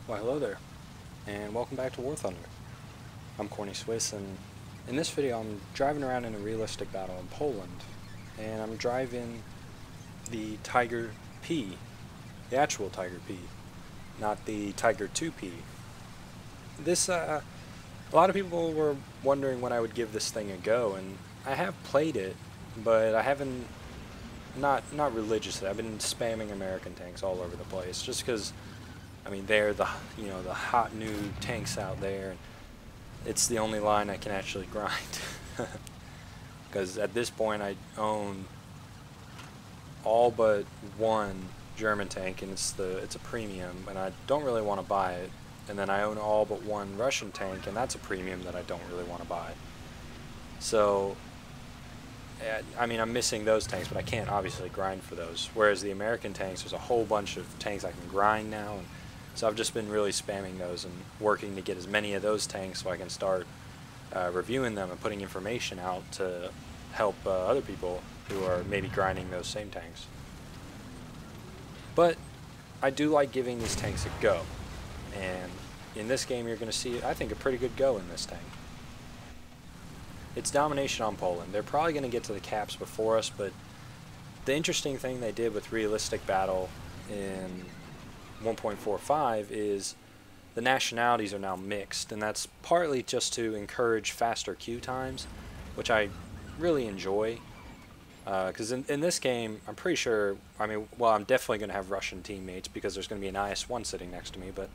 Why hello there, and welcome back to War Thunder. I'm Corny Swiss, and in this video I'm driving around in a realistic battle in Poland, and I'm driving the Tiger P, the actual Tiger P, not the Tiger 2P. A lot of people were wondering when I would give this thing a go, and I have played it, but I haven't, not religiously. I've been spamming American tanks all over the place, just because I mean, they're the hot new tanks out there. It's the only line I can actually grind. Because at this point I own all but one German tank, and it's a premium, and I don't really want to buy it. And then I own all but one Russian tank, and that's a premium that I don't really want to buy. So, I mean, I'm missing those tanks, but I can't obviously grind for those. Whereas the American tanks, there's a whole bunch of tanks I can grind now. And so I've just been really spamming those and working to get as many of those tanks so I can start reviewing them and putting information out to help other people who are maybe grinding those same tanks. But I do like giving these tanks a go. And in this game you're going to see, I think, a pretty good go in this tank. It's domination on Poland. They're probably going to get to the caps before us, but the interesting thing they did with realistic battle in 1.45 is the nationalities are now mixed, and that's partly just to encourage faster queue times, which I really enjoy, because in this game I'm pretty sure, I mean, well, I'm definitely going to have Russian teammates because there's going to be an IS-1 sitting next to me, but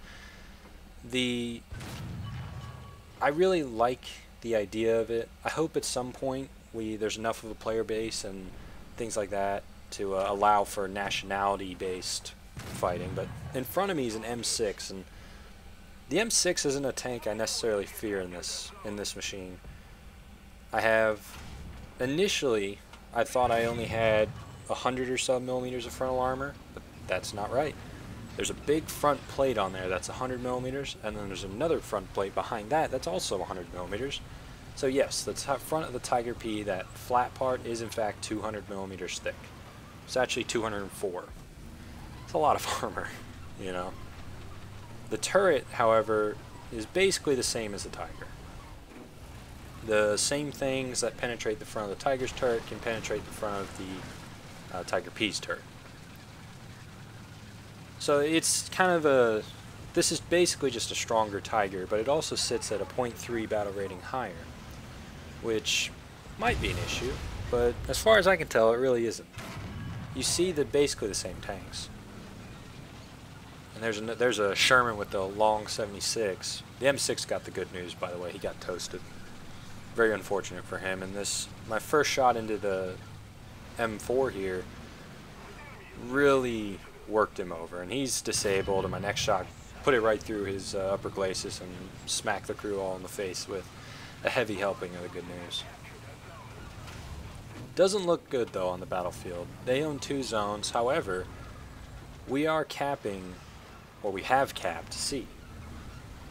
I really like the idea of it. I hope at some point there's enough of a player base and things like that to allow for nationality based fighting. But in front of me is an M6, and the M6 isn't a tank I necessarily fear in this machine. Initially I thought I only had 100 or so millimeters of frontal armor, but that's not right. There's a big front plate on there that's 100 millimeters, and then there's another front plate behind that that's also 100 millimeters. So yes, the front of the Tiger P, that flat part, is in fact 200 millimeters thick. It's actually 204. It's a lot of armor, you know. The turret, however, is basically the same as the Tiger. The same things that penetrate the front of the Tiger's turret can penetrate the front of the Tiger P's turret. So it's kind of this is basically just a stronger Tiger, but it also sits at a 0.3 battle rating higher, which might be an issue, but as far as I can tell, it really isn't. You see basically the same tanks. And there's a Sherman with the long 76. The M6 got the good news, by the way. He got toasted. Very unfortunate for him. And my first shot into the M4 here really worked him over, and he's disabled, and my next shot put it right through his upper glacis and smacked the crew all in the face with a heavy helping of the good news. Doesn't look good though on the battlefield. They own 2 zones. However, we are capping, or we have capped, C.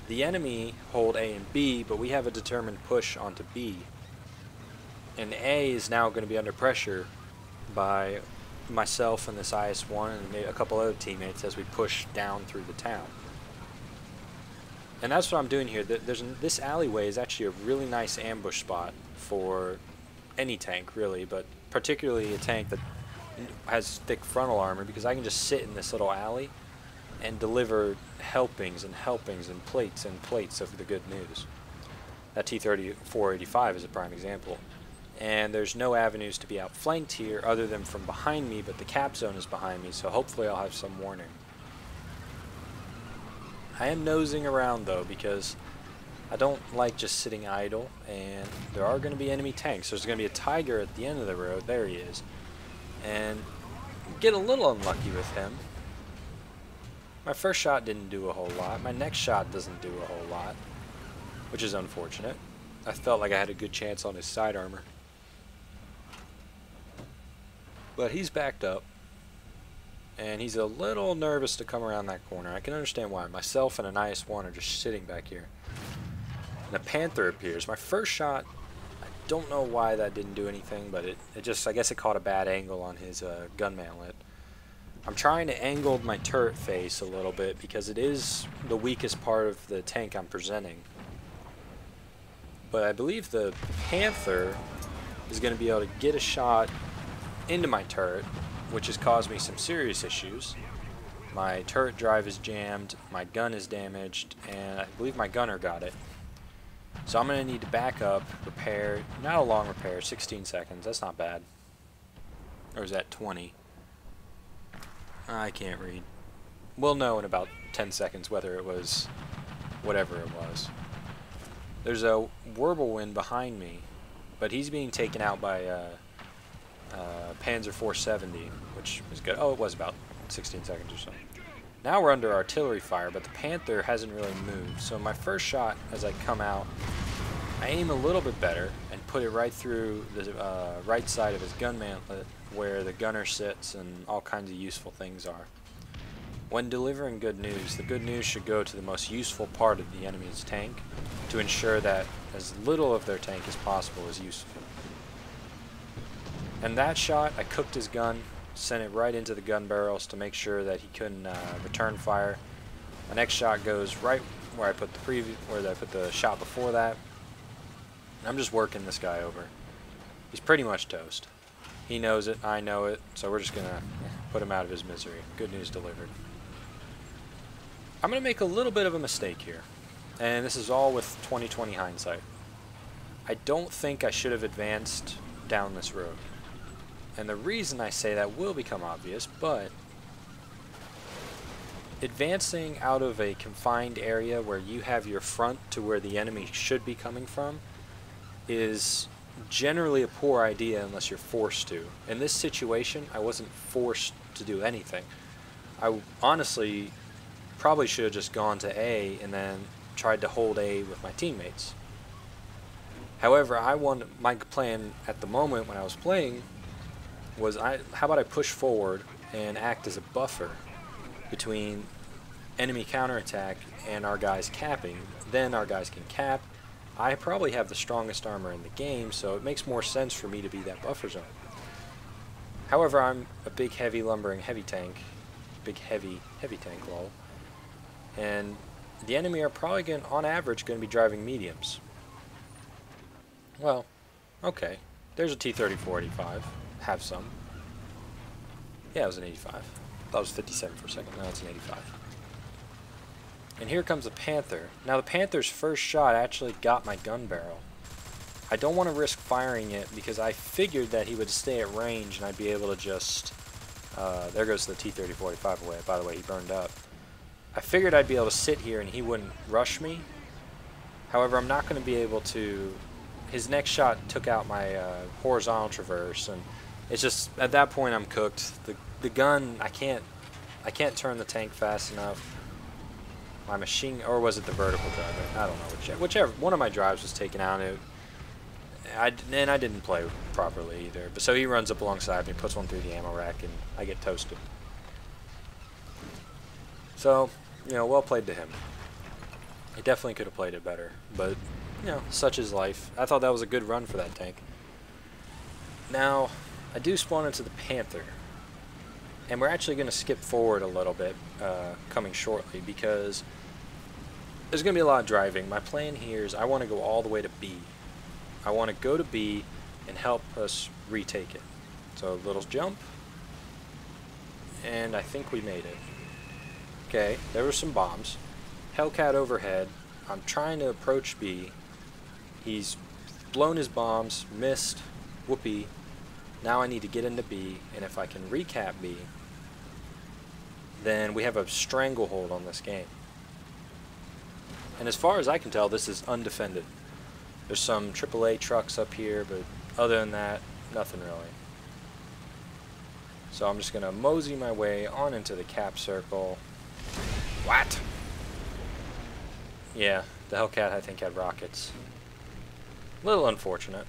The enemy hold A and B, but we have a determined push onto B, and A is now going to be under pressure by myself and this IS-1 and maybe a couple other teammates as we push down through the town. And that's what I'm doing here. This alleyway is actually a really nice ambush spot for any tank, really, but particularly a tank that has thick frontal armor, because I can just sit in this little alley and deliver helpings and helpings and plates of the good news. That T-3485 is a prime example. And there's no avenues to be outflanked here other than from behind me, but the cap zone is behind me, so hopefully I'll have some warning. I am nosing around though, because I don't like just sitting idle, and there are going to be enemy tanks. There's going to be a Tiger at the end of the road. There he is. And get a little unlucky with him. My first shot didn't do a whole lot. My next shot doesn't do a whole lot, which is unfortunate. I felt like I had a good chance on his side armor. But he's backed up, and he's a little nervous to come around that corner. I can understand why. Myself and an IS-1 are just sitting back here. And a Panther appears. My first shot, I don't know why that didn't do anything, but it just, I guess it caught a bad angle on his gun mantlet. I'm trying to angle my turret face a little bit because it is the weakest part of the tank I'm presenting. But I believe the Panther is going to be able to get a shot into my turret, which has caused me some serious issues. My turret drive is jammed, my gun is damaged, and I believe my gunner got it. So I'm going to need to back up, repair, not a long repair, 16 seconds, that's not bad. Or is that 20? I can't read. We'll know in about 10 seconds whether it was whatever it was. There's a Whirlwind behind me, but he's being taken out by Panzer 470, which is good. Oh, it was about 16 seconds or so. Now we're under artillery fire, but the Panther hasn't really moved. So my first shot, as I come out, I aim a little bit better and put it right through the right side of his gun mantlet, where the gunner sits and all kinds of useful things are. When delivering good news, the good news should go to the most useful part of the enemy's tank to ensure that as little of their tank as possible is useful. And that shot, I cooked his gun, sent it right into the gun barrels to make sure that he couldn't return fire. My next shot goes right where I put the shot before that. I'm just working this guy over. He's pretty much toast. He knows it, I know it, so we're just gonna put him out of his misery. Good news delivered. I'm gonna make a little bit of a mistake here, and this is all with 20/20 hindsight. I don't think I should have advanced down this road. And the reason I say that will become obvious, but advancing out of a confined area where you have your front to where the enemy should be coming from is generally a poor idea unless you're forced to. In this situation, I wasn't forced to do anything. I honestly probably should have just gone to A and then tried to hold A with my teammates. However, my plan at the moment when I was playing was how about I push forward and act as a buffer between enemy counterattack and our guys capping. Then our guys can cap. I probably have the strongest armor in the game, so it makes more sense for me to be that buffer zone. However, I'm a big, heavy, lumbering, heavy tank. Big, heavy tank, lol. And the enemy are probably, on average, going to be driving mediums. Well, okay. There's a T-34-85. Have some. Yeah, it was an 85. That was 57 for a second. Now it's an 85. And here comes the Panther. Now the Panther's first shot actually got my gun barrel. I don't want to risk firing it because I figured that he would stay at range and I'd be able to just... there goes the T-34-85 away. By the way, he burned up. I figured I'd be able to sit here and he wouldn't rush me. However, I'm not going to be able to... His next shot took out my horizontal traverse, and it's just, at that point I'm cooked. The gun, I can't turn the tank fast enough. My machine, or was it the vertical drive? I don't know, whichever. One of my drives was taken out, and I didn't play properly either. But so he runs up alongside me, puts one through the ammo rack, and I get toasted. So, you know, well played to him. He definitely could have played it better, but, you know, such is life. I thought that was a good run for that tank. Now, I do spawn into the Panther, and we're actually going to skip forward a little bit coming shortly because there's going to be a lot of driving. My plan here is I want to go all the way to B. I want to go to B and help us retake it. So a little jump, and I think we made it. Okay, there were some bombs. Hellcat overhead. I'm trying to approach B. He's blown his bombs, missed, whoopee. Now I need to get into B, and if I can recap B, then we have a stranglehold on this game. And as far as I can tell, this is undefended. There's some AAA trucks up here, but other than that, nothing really. So I'm just going to mosey my way on into the cap circle. What? Yeah, the Hellcat I think had rockets. A little unfortunate.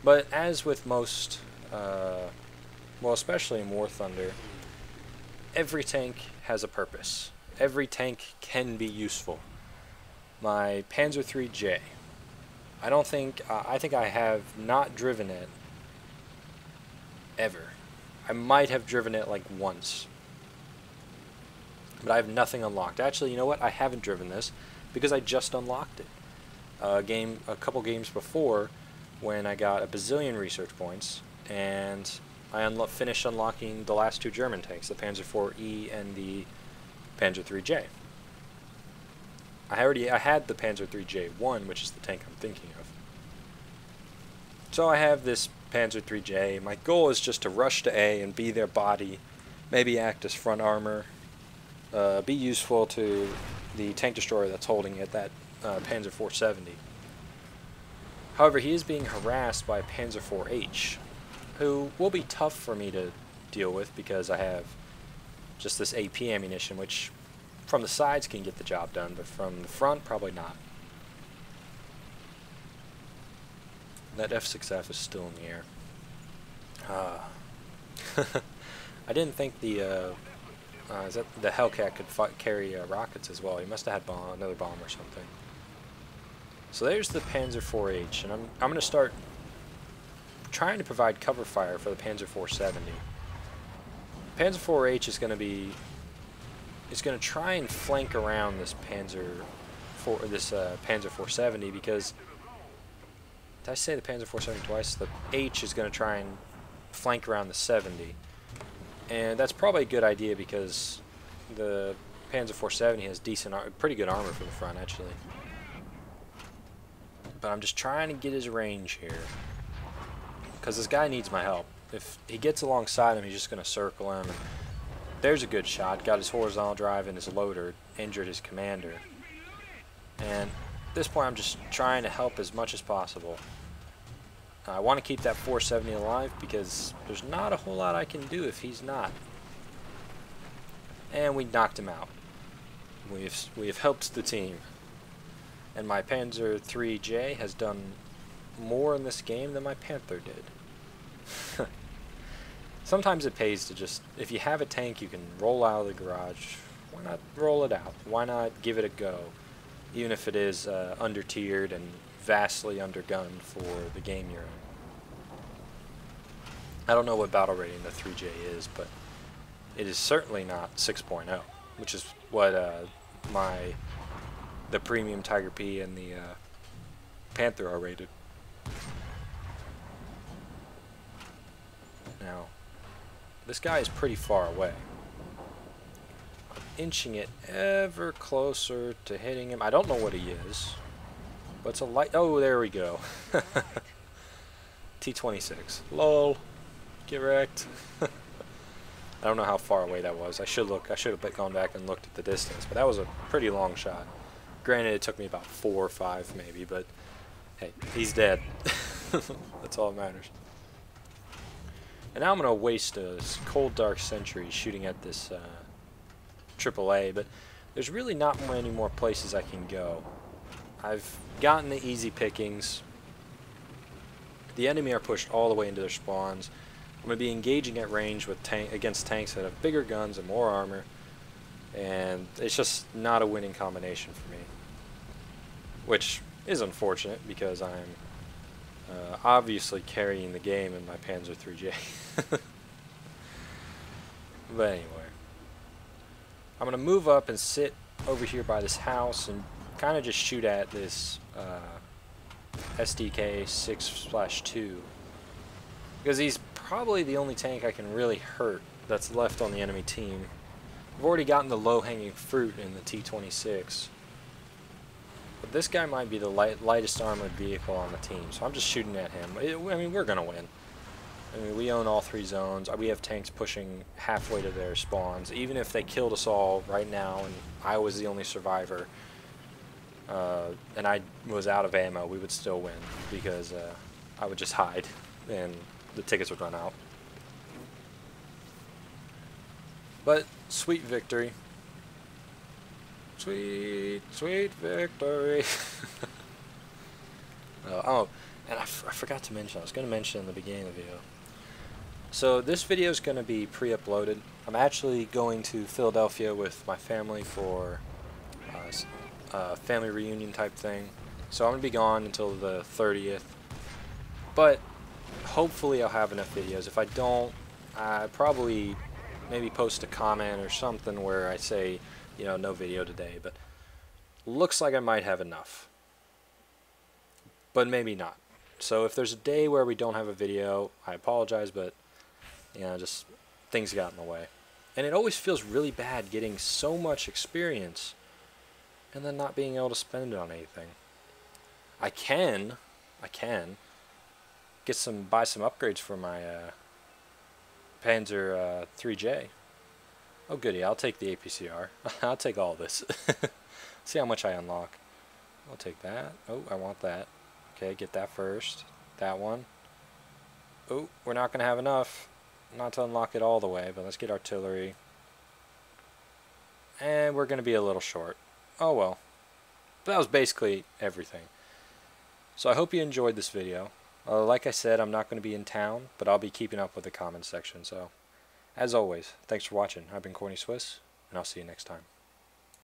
But as with most, well, especially in War Thunder, every tank has a purpose. Every tank can be useful. My Panzer IIIJ, I think I have not driven it ever. I might have driven it like once, but I have nothing unlocked. Actually, you know what? I haven't driven this because I just unlocked it. A couple games before, when I got a bazillion research points, and I finished unlocking the last two German tanks, the Panzer IV-E and the Panzer III-J. I had the Panzer III-J1, which is the tank I'm thinking of. So I have this Panzer III-J. My goal is just to rush to A and be their body, maybe act as front armor, be useful to the tank destroyer that's holding it, that Panzer 470. However, he is being harassed by a Panzer IV-H, who will be tough for me to deal with because I have just this AP ammunition, which from the sides can get the job done, but from the front, probably not. That F6F is still in the air. I didn't think the Hellcat could carry rockets as well. He must have had another bomb or something. So there's the Panzer IV-H, and I'm going to start trying to provide cover fire for the Panzer 470. Panzer IV-H is going to try and flank around this Panzer 470 because, did I say the Panzer 470 twice? The H is going to try and flank around the 70. And that's probably a good idea because the Panzer 470 has pretty good armor for the front, actually. But I'm just trying to get his range here, because this guy needs my help. If he gets alongside him, he's just going to circle him. There's a good shot. Got his horizontal drive and his loader, injured his commander. And at this point, I'm just trying to help as much as possible. I want to keep that 470 alive because there's not a whole lot I can do if he's not. And we knocked him out. We have helped the team. And my Panzer III-J has done more in this game than my Panther did. Sometimes it pays to just, if you have a tank you can roll out of the garage, why not roll it out? Why not give it a go? Even if it is under-tiered and vastly undergunned for the game you're in. I don't know what battle rating the 3J is, but it is certainly not 6.0, which is what the premium Tiger P and the Panther are rated. Now, this guy is pretty far away. I'm inching it ever closer to hitting him. I don't know what he is, but it's a light. Oh, there we go. T-26. Lol. Get wrecked. I don't know how far away that was. I should have gone back and looked at the distance, but that was a pretty long shot. Granted, it took me about 4 or 5 maybe, but hey, he's dead. That's all that matters. And now I'm going to waste a cold dark century shooting at this AAA, but there's really not many more places I can go. I've gotten the easy pickings. The enemy are pushed all the way into their spawns. I'm going to be engaging at range with against tanks that have bigger guns and more armor, and it's just not a winning combination for me, which is unfortunate because I'm obviously carrying the game in my Panzer III-J. But anyway, I'm going to move up and sit over here by this house and kind of just shoot at this SDK 6/2, because he's probably the only tank I can really hurt that's left on the enemy team. I've already gotten the low-hanging fruit in the T-26, but this guy might be the lightest armored vehicle on the team, so I'm just shooting at him. I mean, we're going to win. I mean, we own all 3 zones. We have tanks pushing halfway to their spawns. Even if they killed us all right now and I was the only survivor, and I was out of ammo, we would still win because I would just hide and the tickets would run out. But sweet victory. Sweet, sweet victory. Oh, and I forgot to mention, I was going to mention in the beginning of the video. So this video is going to be pre-uploaded. I'm actually going to Philadelphia with my family for a family reunion type thing. So I'm going to be gone until the 30th. But hopefully I'll have enough videos. If I don't, I probably maybe post a comment or something where I say, you know, no video today, but looks like I might have enough. But maybe not. So if there's a day where we don't have a video, I apologize, but, you know, just things got in the way. And it always feels really bad getting so much experience and then not being able to spend it on anything. I can buy some upgrades for my Panzer 3J. Oh goody, I'll take the APCR. I'll take all this. See how much I unlock. I'll take that. Oh, I want that. Okay, get that first. That one. Oh, we're not going to have enough. Not to unlock it all the way, but let's get artillery. And we're going to be a little short. Oh well. But that was basically everything. So I hope you enjoyed this video. Like I said, I'm not going to be in town, but I'll be keeping up with the comments section. So, as always, thanks for watching. I've been Corny Swiss, and I'll see you next time.